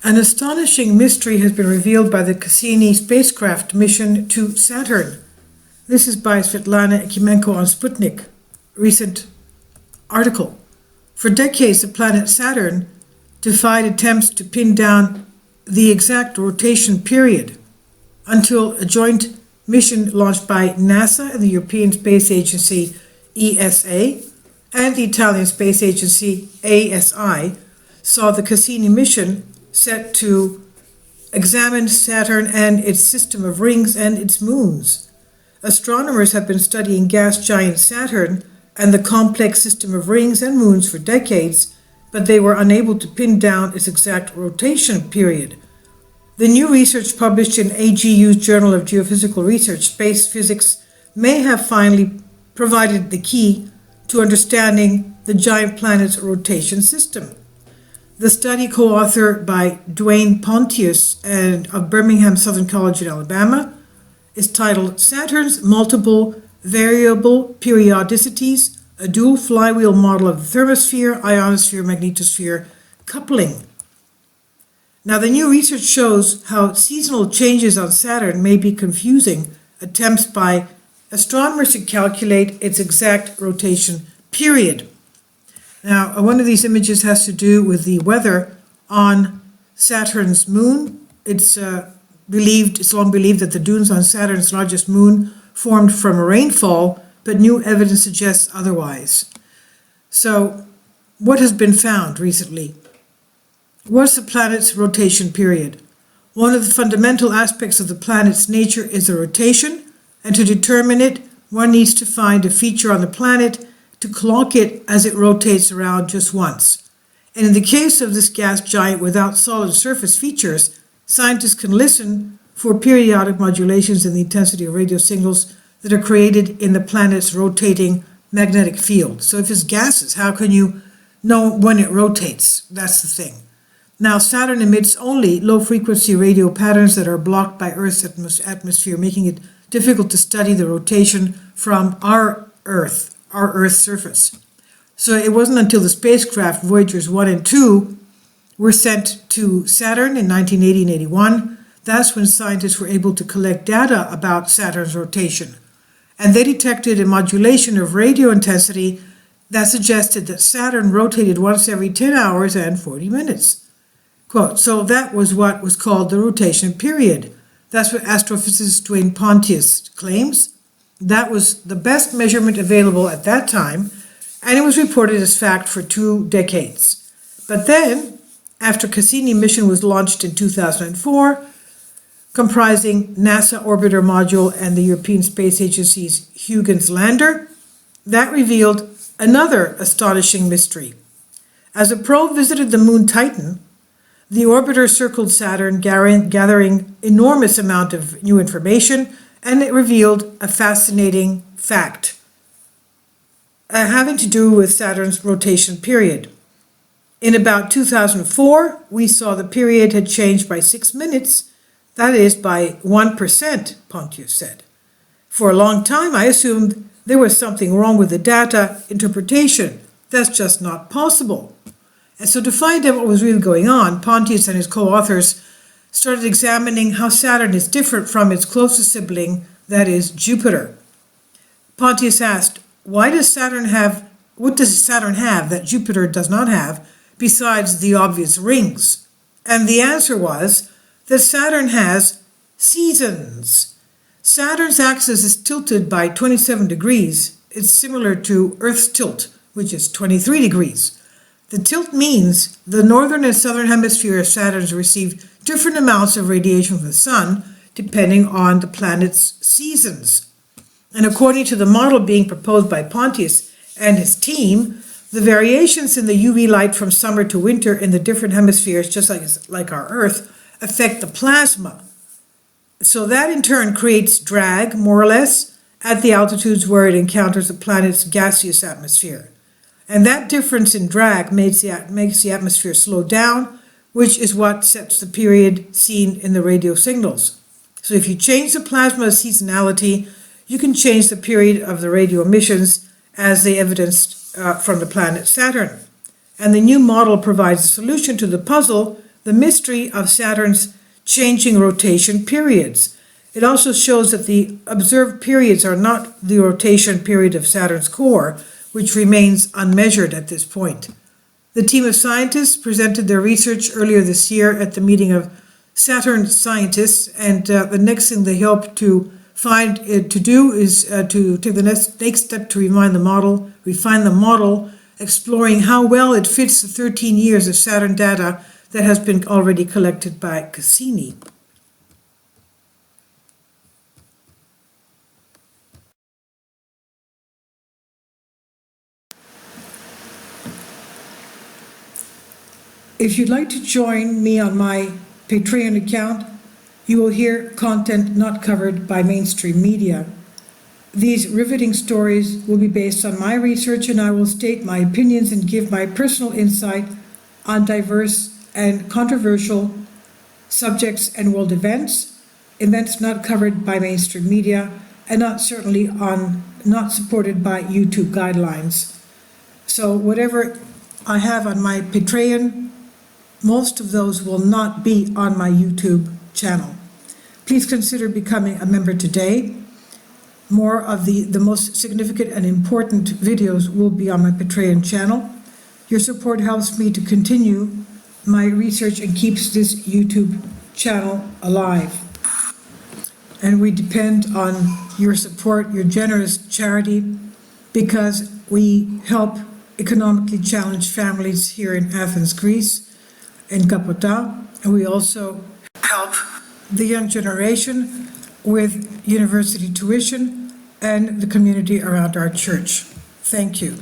An astonishing mystery has been revealed by the Cassini spacecraft mission to Saturn. This is by Svetlana Ekimenko on Sputnik. Recent article. For decades, the planet Saturn defied attempts to pin down the exact rotation period until a joint mission launched by NASA and the European Space Agency ESA and the Italian Space Agency ESA saw the Cassini mission set to examine Saturn and its system of rings and its moons. Astronomers have been studying gas giant Saturn and the complex system of rings and moons for decades, but they were unable to pin down its exact rotation period. The new research published in AGU's Journal of Geophysical Research, Space Physics, may have finally provided the key to understanding the giant planet's rotation system. The study, co-authored by Duane Pontius and of Birmingham Southern College in Alabama, is titled Saturn's Multiple Variable Periodicities, a Dual Flywheel Model of the Thermosphere, Ionosphere, Magnetosphere Coupling. Now, the new research shows how seasonal changes on Saturn may be confusing attempts by astronomers to calculate its exact rotation period. Now, one of these images has to do with the weather on Saturn's moon. It's long believed that the dunes on Saturn's largest moon formed from a rainfall, but new evidence suggests otherwise. So, what has been found recently? What's the planet's rotation period? One of the fundamental aspects of the planet's nature is the rotation, and to determine it, one needs to find a feature on the planet to clock it as it rotates around just once. And in the case of this gas giant without solid surface features, scientists can listen for periodic modulations in the intensity of radio signals that are created in the planet's rotating magnetic field. So if it's gases, how can you know when it rotates? That's the thing. Now, Saturn emits only low-frequency radio patterns that are blocked by Earth's atmosphere, making it difficult to study the rotation from our Earth's surface. So it wasn't until the spacecraft Voyagers 1 and 2 were sent to Saturn in 1980 and 81. That's when scientists were able to collect data about Saturn's rotation. And they detected a modulation of radio intensity that suggested that Saturn rotated once every 10 hours and 40 minutes. Quote, so that was what was called the rotation period. That's what astrophysicist Duane Pontius claims. That was the best measurement available at that time, and it was reported as fact for 2 decades. But then, after Cassini mission was launched in 2004, comprising NASA orbiter module and the European Space Agency's Huygens lander, that revealed another astonishing mystery. As a probe visited the moon Titan, the orbiter circled Saturn, gathering enormous amount of new information, and it revealed a fascinating fact having to do with Saturn's rotation period. In about 2004, we saw the period had changed by 6 minutes, that is by 1%, Pontius said. For a long time, I assumed there was something wrong with the data interpretation. That's just not possible. And so to find out what was really going on, Pontius and his co-authors started examining how Saturn is different from its closest sibling, that is Jupiter. Pontius asked, what does Saturn have that Jupiter does not have besides the obvious rings? And the answer was that Saturn has seasons. Saturn's axis is tilted by 27 degrees. It's similar to Earth's tilt, which is 23 degrees. The tilt means the northern and southern hemisphere of Saturn receive different amounts of radiation from the sun depending on the planet's seasons. And according to the model being proposed by Pontius and his team, the variations in the UV light from summer to winter in the different hemispheres, just like our Earth, affect the plasma. So that in turn creates drag, more or less, at the altitudes where it encounters the planet's gaseous atmosphere. And that difference in drag makes the atmosphere slow down, which is what sets the period seen in the radio signals. So if you change the plasma seasonality, you can change the period of the radio emissions as they evidenced from the planet Saturn. And the new model provides a solution to the puzzle the mystery of Saturn's changing rotation periods. It also shows that the observed periods are not the rotation period of Saturn's core, which remains unmeasured at this point. The team of scientists presented their research earlier this year at the meeting of Saturn scientists, and the next thing they hope to find to do is to take the next step to refine the model, exploring how well it fits the 13 years of Saturn data that has been already collected by Cassini. If you'd like to join me on my Patreon account, you will hear content not covered by mainstream media. These riveting stories will be based on my research, and I will state my opinions and give my personal insight on diverse and controversial subjects and world events not covered by mainstream media, and not supported by YouTube guidelines. So whatever I have on my Patreon, most of those will not be on my YouTube channel. Please consider becoming a member today. More of the most significant and important videos will be on my Patreon channel. Your support helps me to continue my research and keeps this YouTube channel alive. And we depend on your support, your generous charity, because we help economically challenged families here in Athens, Greece, in Kapota, and we also help the young generation with university tuition and the community around our church. Thank you.